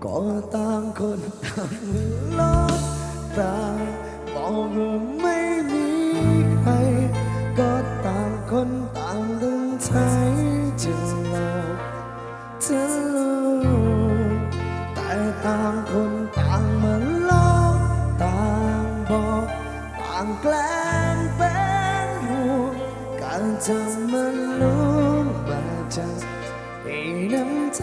ก็ต่างคนต่างลบตาบอกว่าไม่มีใครก็ต่างคนต่างดึงใจจะหลอกเธอแต่ต่างคนต่างมาหลอกต่างบอกต่างแกล้งเป็นห่วงการจะมาลุ้มมาจากน้ำใจ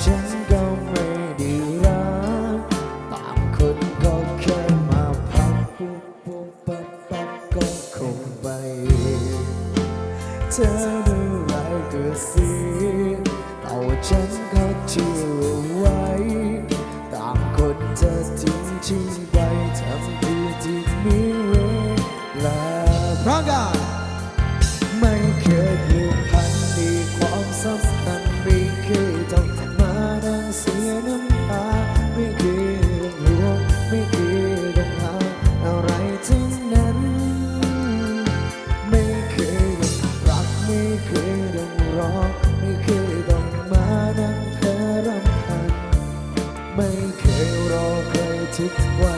ฉันก็ไม่ได้รักต่างคนก็แค่มาพักปุ๊บปุ๊บปั๊บปั๊บก็คงไปเธอเมื่อไรก็เสียแต่ว่าฉันก็เชื่อไว้ต่างคนจะทิ้งที่ไปทำเพื่อที่มีเวลาพร้อมกันไม่เคยผูกพันมีความสำคัญไม่เคยต้องมานั่งเสียน้ำตาไม่เคยต้องห่วงไม่เคยต้องหาอะไรทั้งนั้นไม่เคยต้องรักไม่เคยต้องรอไม่เคยต้องมานั่งเธอรำพันไม่เคยรอใครทุกวัน